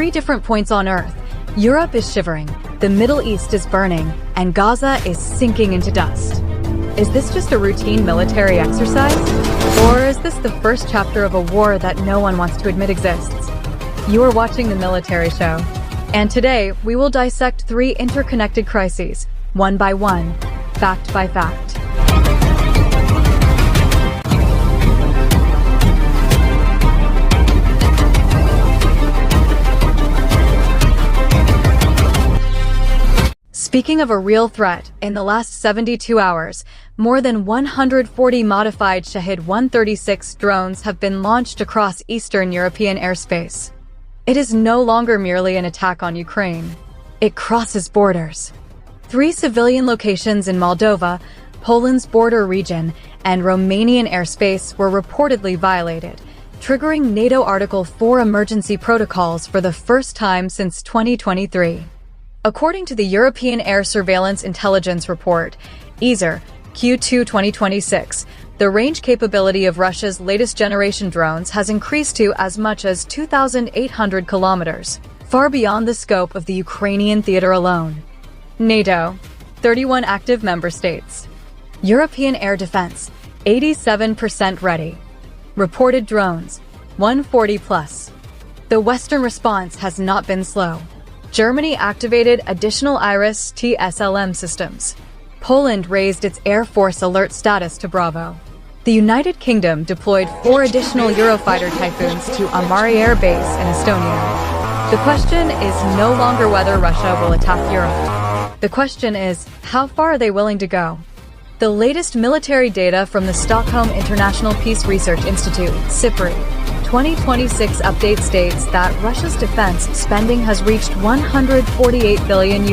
three different points on Earth, Europe is shivering, the Middle East is burning, and Gaza is sinking into dust. Is this just a routine military exercise? Or is this the first chapter of a war that no one wants to admit exists? You are watching The Military Show. And today, we will dissect three interconnected crises, one by one, fact by fact. Speaking of a real threat, in the last 72 hours, more than 140 modified Shahed-136 drones have been launched across Eastern European airspace. It is no longer merely an attack on Ukraine. It crosses borders. 3 civilian locations in Moldova, Poland's border region, and Romanian airspace were reportedly violated, triggering NATO Article 4 emergency protocols for the first time since 2023. According to the European Air Surveillance Intelligence Report, ESR, Q2 2026, the range capability of Russia's latest generation drones has increased to as much as 2,800 kilometers, far beyond the scope of the Ukrainian theater alone. NATO, 31 active member states. European air defense, 87% ready. Reported drones, 140 plus. The Western response has not been slow. Germany activated additional IRGC SLM systems. Poland raised its Air Force alert status to Bravo. The United Kingdom deployed 4 additional Eurofighter Typhoons to Amari Air Base in Estonia. The question is no longer whether Russia will attack Europe. The question is, how far are they willing to go? The latest military data from the Stockholm International Peace Research Institute, SIPRI, 2026 update states that Russia's defense spending has reached $148 billion,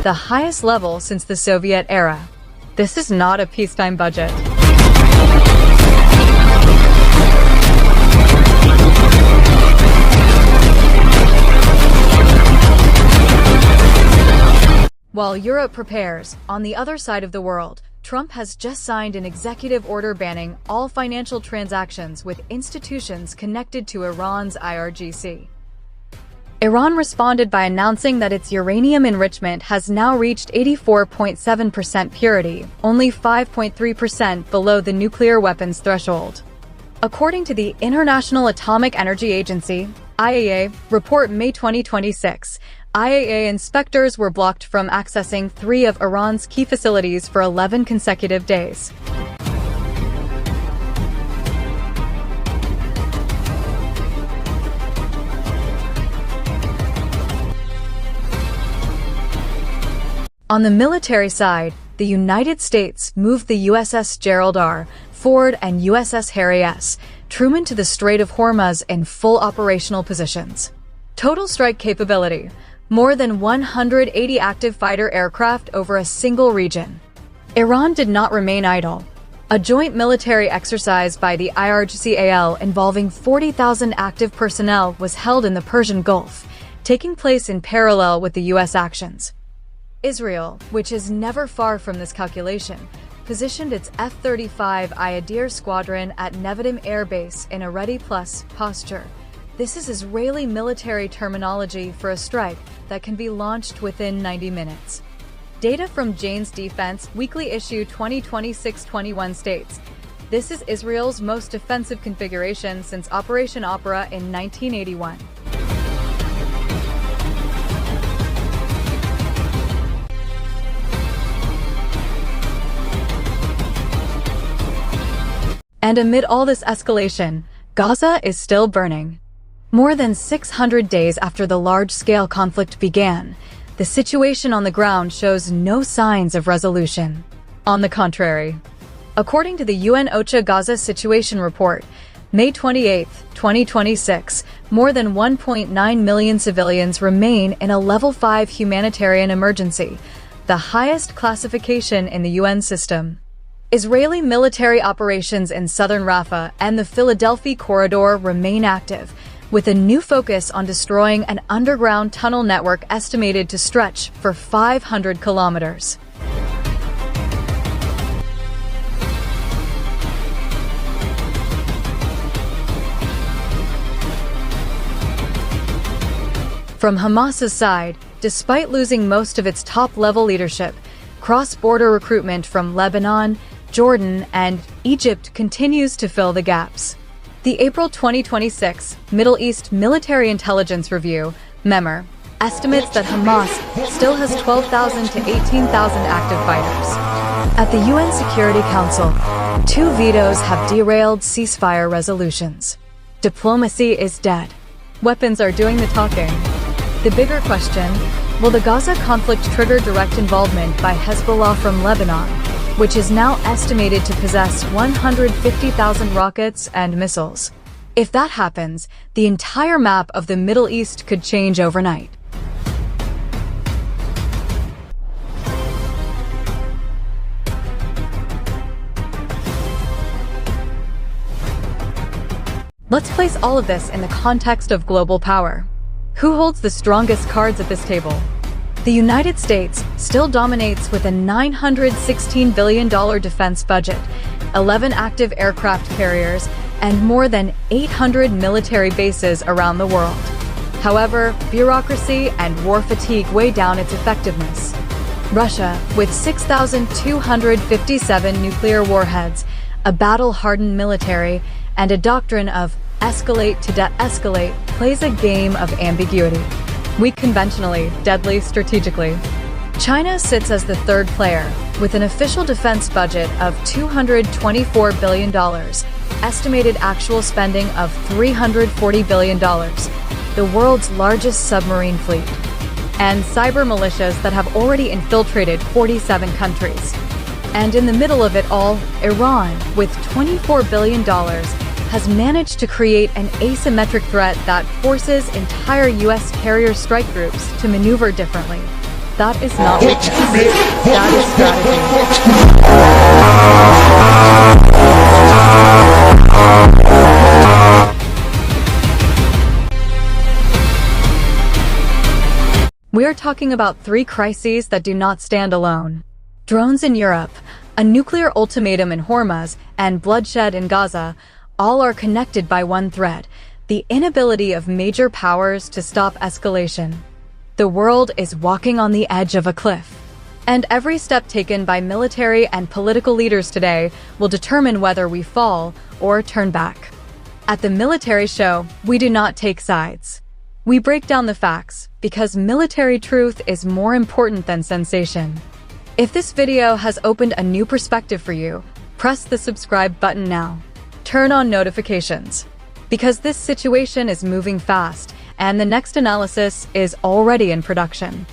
the highest level since the Soviet era. This is not a peacetime budget. While Europe prepares, on the other side of the world, Trump has just signed an executive order banning all financial transactions with institutions connected to Iran's IRGC. Iran responded by announcing that its uranium enrichment has now reached 84.7% purity, only 5.3% below the nuclear weapons threshold. According to the International Atomic Energy Agency, IAEA, report May 2026, IAEA inspectors were blocked from accessing 3 of Iran's key facilities for 11 consecutive days. On the military side, the United States moved the USS Gerald R. Ford and USS Harry S. Truman to the Strait of Hormuz in full operational positions. Total strike capability: more than 180 active fighter aircraft over a single region. Iran did not remain idle. A joint military exercise by the IRGC involving 40,000 active personnel was held in the Persian Gulf, taking place in parallel with the U.S. actions. Israel, which is never far from this calculation, positioned its F-35 Ayadir squadron at Nevatim Air Base in a ready-plus posture. This is Israeli military terminology for a strike that can be launched within 90 minutes. Data from Jane's Defense Weekly Issue 2026-21 states, this is Israel's most offensive configuration since Operation Opera in 1981. And amid all this escalation, Gaza is still burning. More than 600 days after the large-scale conflict began, the situation on the ground shows no signs of resolution. On the contrary, according to the UN OCHA Gaza Situation Report, May 28, 2026, more than 1.9 million civilians remain in a Level 5 humanitarian emergency, the highest classification in the UN system. Israeli military operations in southern Rafah and the Philadelphia corridor remain active, with a new focus on destroying an underground tunnel network estimated to stretch for 500 kilometers. From Hamas's side, despite losing most of its top-level leadership, cross-border recruitment from Lebanon, Jordan, and Egypt continues to fill the gaps. The April 2026 Middle East Military Intelligence Review, MEMR, estimates that Hamas still has 12,000 to 18,000 active fighters. At the UN Security Council, 2 vetoes have derailed ceasefire resolutions. Diplomacy is dead. Weapons are doing the talking. The bigger question, will the Gaza conflict trigger direct involvement by Hezbollah from Lebanon, which is now estimated to possess 150,000 rockets and missiles? If that happens, the entire map of the Middle East could change overnight. Let's place all of this in the context of global power. Who holds the strongest cards at this table? The United States still dominates with a $916 billion defense budget, 11 active aircraft carriers, and more than 800 military bases around the world. However, bureaucracy and war fatigue weigh down its effectiveness. Russia, with 6,257 nuclear warheads, a battle-hardened military, and a doctrine of escalate to de-escalate, plays a game of ambiguity. Weak conventionally, deadly strategically. China sits as the third player, with an official defense budget of $224 billion, estimated actual spending of $340 billion, the world's largest submarine fleet, and cyber militias that have already infiltrated 47 countries. And in the middle of it all, Iran, with $24 billion, has managed to create an asymmetric threat that forces entire U.S. carrier strike groups to maneuver differently. That is not weakness. That is strategy. We are talking about 3 crises that do not stand alone. Drones in Europe, a nuclear ultimatum in Hormuz, and bloodshed in Gaza all are connected by one thread: the inability of major powers to stop escalation. The world is walking on the edge of a cliff, and every step taken by military and political leaders today will determine whether we fall or turn back. At the Military Show, we do not take sides. We break down the facts, because military truth is more important than sensation. If this video has opened a new perspective for you, press the subscribe button now. Turn on notifications, because this situation is moving fast and the next analysis is already in production.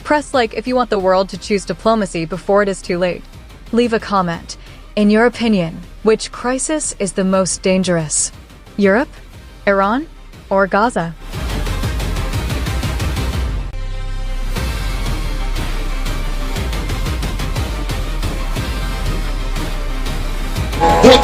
Press like if you want the world to choose diplomacy before it is too late. Leave a comment. In your opinion, which crisis is the most dangerous? Europe, Iran, or Gaza? What